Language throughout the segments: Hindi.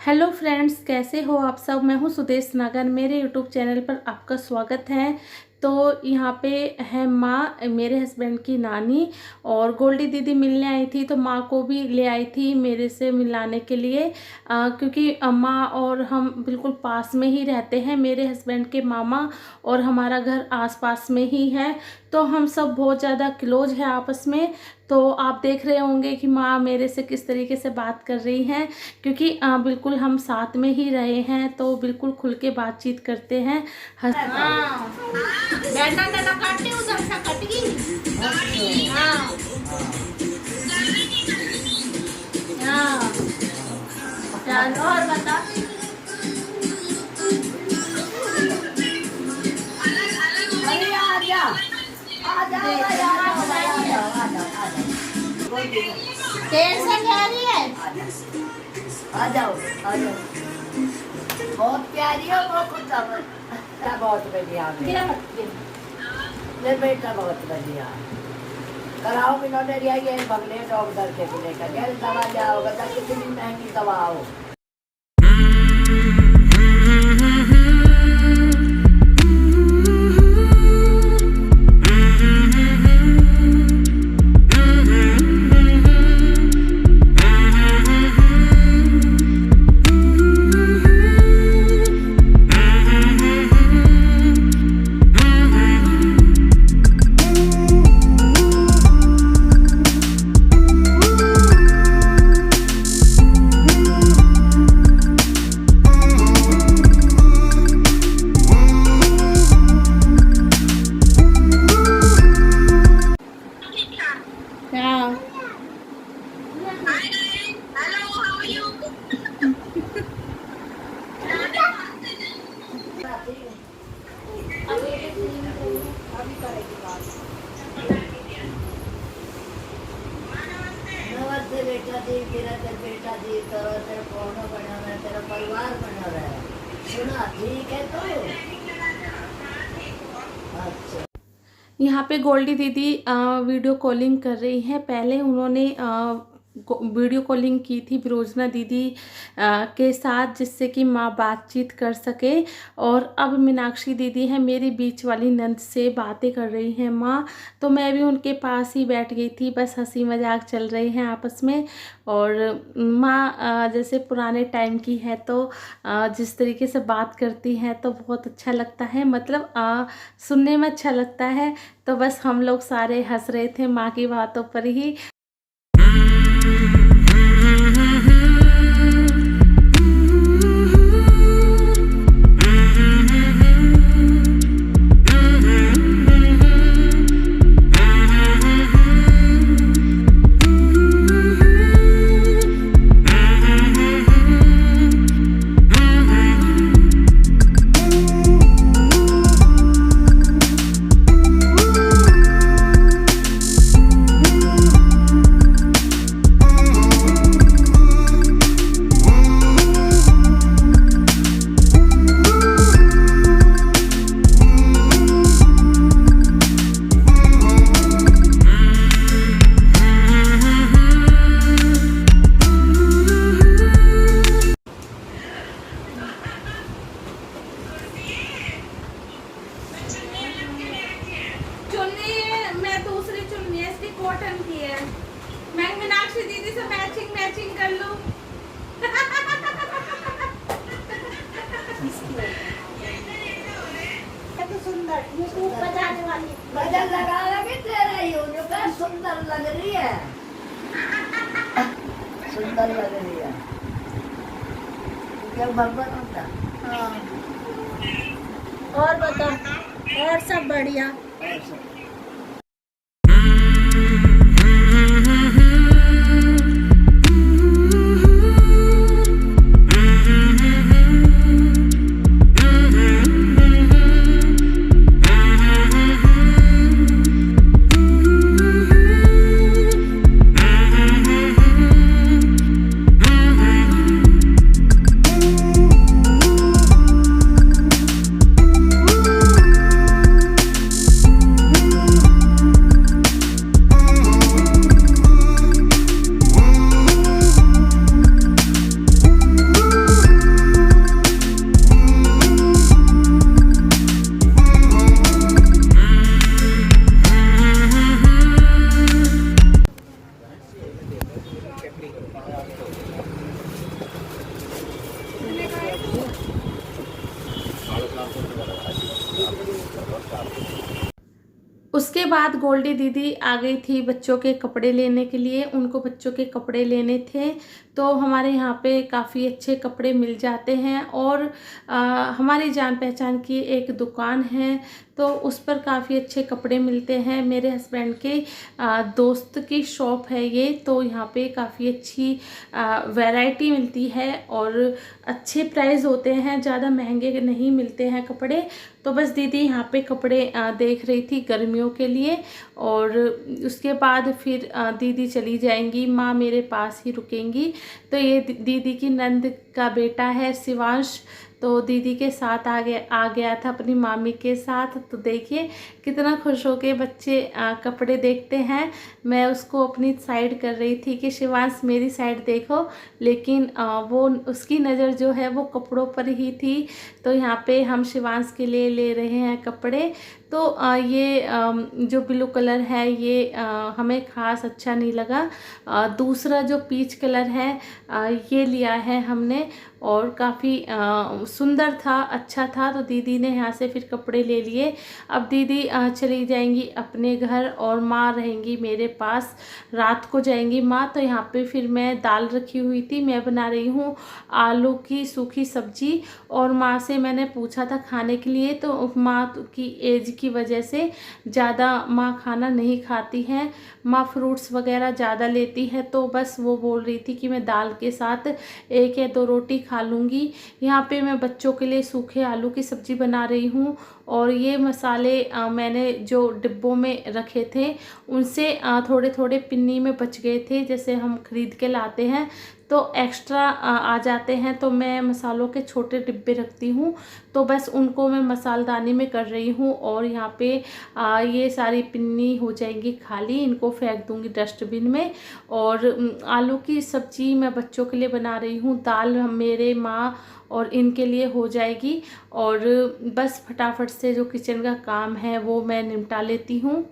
हेलो फ्रेंड्स, कैसे हो आप सब। मैं हूं सुदेश नागर। मेरे यूट्यूब चैनल पर आपका स्वागत है। तो यहाँ पे है माँ, मेरे हस्बैंड की नानी, और गोल्डी दीदी मिलने आई थी तो माँ को भी ले आई थी मेरे से मिलाने के लिए। क्योंकि माँ और हम बिल्कुल पास में ही रहते हैं। मेरे हस्बैंड के मामा और हमारा घर आसपास में ही है, तो हम सब बहुत ज़्यादा क्लोज है आपस में। तो आप देख रहे होंगे कि माँ मेरे से किस तरीके से बात कर रही हैं, क्योंकि बिल्कुल हम साथ में ही रहे हैं तो बिल्कुल खुल के बातचीत करते हैं। और बता टेंशन क्या रही है। आ जाओ आ जाओ। बहुत प्यारी हो, बहुत बढ़िया मेरे बेटा, बहुत बढ़िया। कराओ इन्होंने लिया ये बगले डॉक्टर के भी लेकर गया। दवा जाओगे तो कितनी महंगी दवा हो। नमस्ते बेटा जी, मेरा बेटा जी करो, तेरा कौन बना है, तेरा परिवार बना रहा है। सुना ठीक है तो अच्छा। यहाँ पे गोल्डी दीदी वीडियो कॉलिंग कर रही हैं। पहले उन्होंने वीडियो कॉलिंग की थी विरोजना दीदी के साथ, जिससे कि माँ बातचीत कर सके। और अब मीनाक्षी दीदी है मेरी बीच वाली नंद से बातें कर रही हैं माँ। तो मैं भी उनके पास ही बैठ गई थी, बस हंसी मजाक चल रहे हैं आपस में। और माँ जैसे पुराने टाइम की है तो जिस तरीके से बात करती हैं तो बहुत अच्छा लगता है, मतलब सुनने में अच्छा लगता है। तो बस हम लोग सारे हंस रहे थे माँ की बातों पर ही। कॉटन की है, मैं मीनाक्षी दीदी से मैचिंग कर लूं। तो सुंदर, ये बजाने वाली बजल लगा लगे तेरा ही हो, जो क्या सुंदर लग रही है। सुंदर लग रही है क्या भगवान होता। हाँ। और बता, और सब बढ़िया। उसके बाद गोल्डी दीदी आ गई थी बच्चों के कपड़े लेने के लिए। उनको बच्चों के कपड़े लेने थे, तो हमारे यहाँ पे काफ़ी अच्छे कपड़े मिल जाते हैं और हमारी जान पहचान की एक दुकान है, तो उस पर काफ़ी अच्छे कपड़े मिलते हैं। मेरे हस्बैंड के दोस्त की शॉप है ये, तो यहाँ पे काफ़ी अच्छी वैरायटी मिलती है और अच्छे प्राइस होते हैं, ज़्यादा महंगे नहीं मिलते हैं कपड़े। तो बस दीदी यहाँ पे कपड़े देख रही थी गर्मियों के लिए, और उसके बाद फिर दीदी चली जाएंगी, माँ मेरे पास ही रुकेंगी। तो ये दीदी की नंद का बेटा है शिवांश, तो दीदी के साथ आ गया था अपनी मामी के साथ। तो देखिए कितना खुश होके बच्चे कपड़े देखते हैं। मैं उसको अपनी साइड कर रही थी कि शिवांश मेरी साइड देखो, लेकिन वो उसकी नज़र जो है वो कपड़ों पर ही थी। तो यहाँ पे हम शिवांश के लिए ले रहे हैं कपड़े। तो ये जो ब्लू कलर है ये हमें ख़ास अच्छा नहीं लगा। दूसरा जो पीच कलर है ये लिया है हमने, और काफ़ी सुंदर था, अच्छा था। तो दीदी ने यहाँ से फिर कपड़े ले लिए। अब दीदी चली जाएंगी अपने घर और माँ रहेंगी मेरे पास, रात को जाएंगी माँ। तो यहाँ पे फिर मैं दाल रखी हुई थी, मैं बना रही हूँ आलू की सूखी सब्जी, और माँ से मैंने पूछा था खाने के लिए। तो माँ की एज की वजह से ज़्यादा माँ खाना नहीं खाती हैं, माँ फ्रूट्स वगैरह ज़्यादा लेती है। तो बस वो बोल रही थी कि मैं दाल के साथ 1 या 2 रोटी खा लूँगी। यहाँ पे मैं बच्चों के लिए सूखे आलू की सब्ज़ी बना रही हूँ, और ये मसाले मैंने जो डिब्बों में रखे थे उनसे थोड़े थोड़े पिन्नी में बच गए थे, जैसे हम ख़रीद के लाते हैं तो एक्स्ट्रा आ जाते हैं, तो मैं मसालों के छोटे डिब्बे रखती हूँ। तो बस उनको मैं मसालदानी में कर रही हूँ, और यहाँ पे ये सारी पिन्नी हो जाएंगी खाली, इनको फेंक दूँगी डस्टबिन में। और आलू की सब्ज़ी मैं बच्चों के लिए बना रही हूँ, दाल मेरे माँ और इनके लिए हो जाएगी, और बस फटाफट से जो किचन का काम है वो मैं निपटा लेती हूँ।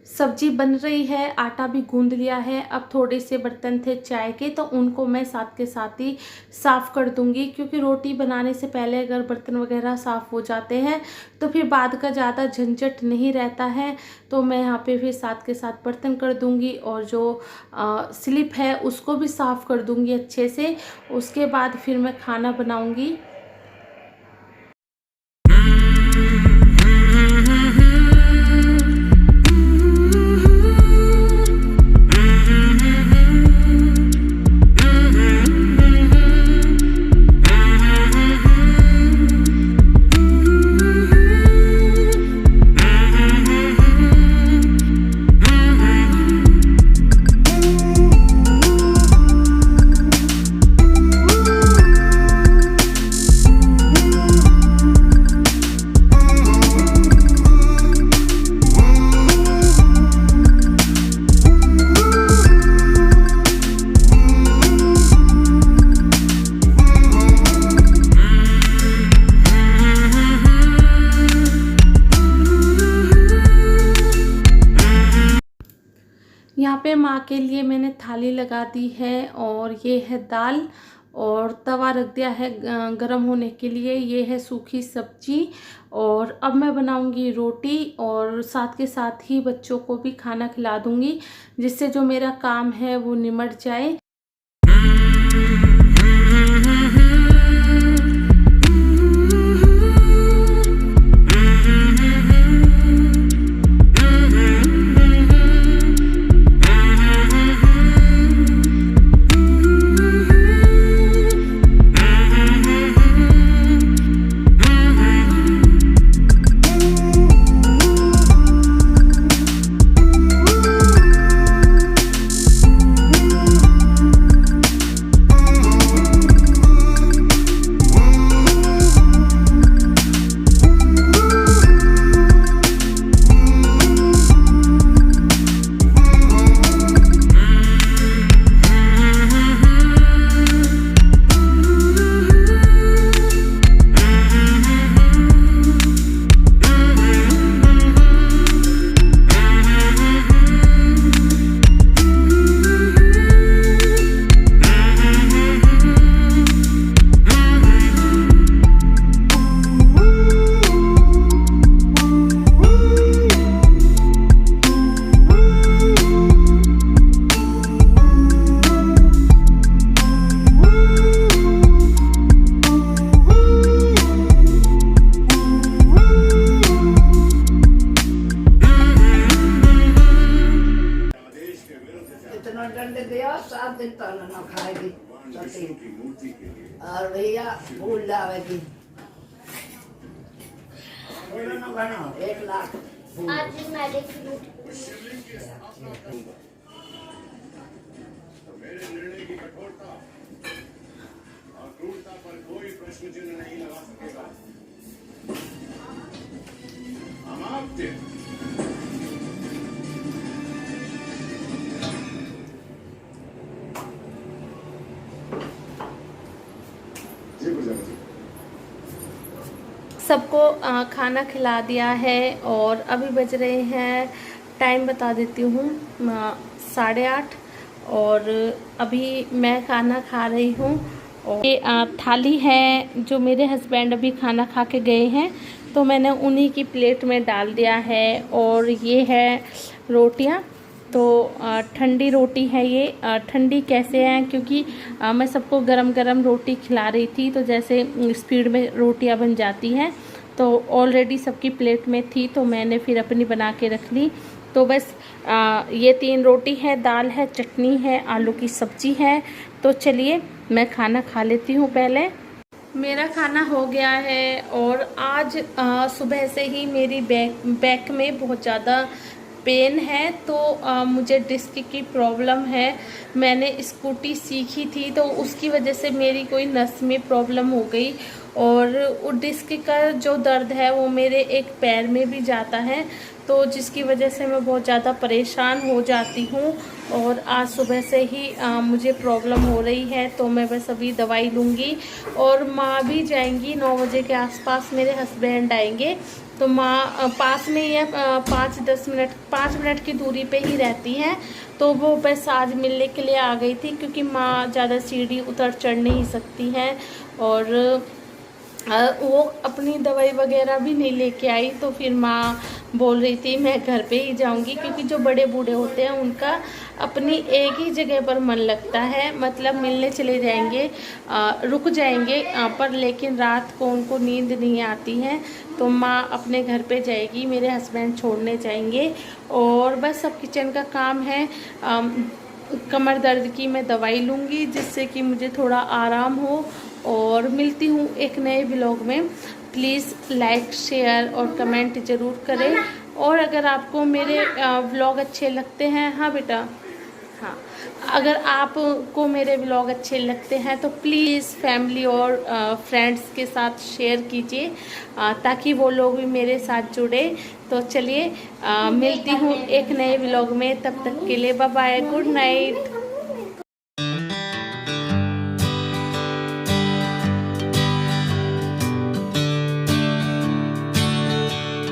सब्जी बन रही है, आटा भी गूंद लिया है। अब थोड़े से बर्तन थे चाय के, तो उनको मैं साथ के साथ ही साफ़ कर दूंगी, क्योंकि रोटी बनाने से पहले अगर बर्तन वगैरह साफ़ हो जाते हैं तो फिर बाद का ज़्यादा झंझट नहीं रहता है। तो मैं यहाँ पे फिर साथ के साथ बर्तन कर दूंगी, और जो स्लिप है उसको भी साफ़ कर दूंगी अच्छे से। उसके बाद फिर मैं खाना बनाऊँगी। यहाँ पे माँ के लिए मैंने थाली लगा दी है, और ये है दाल, और तवा रख दिया है गरम होने के लिए। ये है सूखी सब्जी, और अब मैं बनाऊंगी रोटी, और साथ के साथ ही बच्चों को भी खाना खिला दूंगी, जिससे जो मेरा काम है वो निमट जाए। मटन दे दिया 7 दिन तक न खाएगी सती। और भैया भूल जाएगी बोलो ना बना 1 लाख आज मैंने फ्रूट मेरे निर्णय की कठोरता और क्रूरता पर कोई प्रश्न चिन्ह नहीं लगा सकेगा। अमात्य जी प्रजापति सबको खाना खिला दिया है और अभी बज रहे हैं, टाइम बता देती हूँ, 8:30 और अभी मैं खाना खा रही हूँ। और ये थाली है जो मेरे हस्बैंड अभी खाना खा के गए हैं तो मैंने उन्हीं की प्लेट में डाल दिया है। और ये है रोटियाँ, तो ठंडी रोटी है ये। ठंडी कैसे है, क्योंकि मैं सबको गरम गरम रोटी खिला रही थी तो जैसे स्पीड में रोटियां बन जाती हैं, तो ऑलरेडी सबकी प्लेट में थी तो मैंने फिर अपनी बना के रख ली। तो बस ये 3 रोटी है, दाल है, चटनी है, आलू की सब्जी है। तो चलिए मैं खाना खा लेती हूँ पहले। मेरा खाना हो गया है और आज सुबह से ही मेरी बैक में बहुत ज़्यादा पेन है। तो मुझे डिस्क की प्रॉब्लम है। मैंने स्कूटी सीखी थी तो उसकी वजह से मेरी कोई नस में प्रॉब्लम हो गई और वो डिस्क का जो दर्द है वो मेरे एक पैर में भी जाता है, तो जिसकी वजह से मैं बहुत ज़्यादा परेशान हो जाती हूँ। और आज सुबह से ही मुझे प्रॉब्लम हो रही है तो मैं बस अभी दवाई लूँगी और माँ भी जाएंगी 9 बजे के आसपास, मेरे हस्बैंड आएंगे। तो माँ पास में ही है, 5 मिनट की दूरी पे ही रहती हैं। तो वो बस आज मिलने के लिए आ गई थी क्योंकि माँ ज़्यादा सीढ़ी उतर चढ़ नहीं सकती हैं और वो अपनी दवाई वगैरह भी नहीं लेके आई। तो फिर माँ बोल रही थी मैं घर पे ही जाऊंगी, क्योंकि जो बड़े बूढ़े होते हैं उनका अपनी एक ही जगह पर मन लगता है, मतलब मिलने चले जाएंगे, रुक जाएंगे पर लेकिन रात को उनको नींद नहीं आती है। तो माँ अपने घर पे जाएगी, मेरे हस्बैंड छोड़ने जाएंगे और बस अब किचन का काम है। कमर दर्द की मैं दवाई लूँगी जिससे कि मुझे थोड़ा आराम हो। और मिलती हूँ एक नए ब्लॉग में। प्लीज़ लाइक, शेयर और कमेंट ज़रूर करें। और अगर आपको मेरे व्लॉग अच्छे लगते हैं, हाँ बेटा, हाँ, अगर आपको मेरे व्लॉग अच्छे लगते हैं तो प्लीज़ फैमिली और फ्रेंड्स के साथ शेयर कीजिए ताकि वो लोग भी मेरे साथ जुड़े। तो चलिए मिलती हूँ एक नए व्लॉग में, तब तक के लिए बाय बाय, गुड नाइट।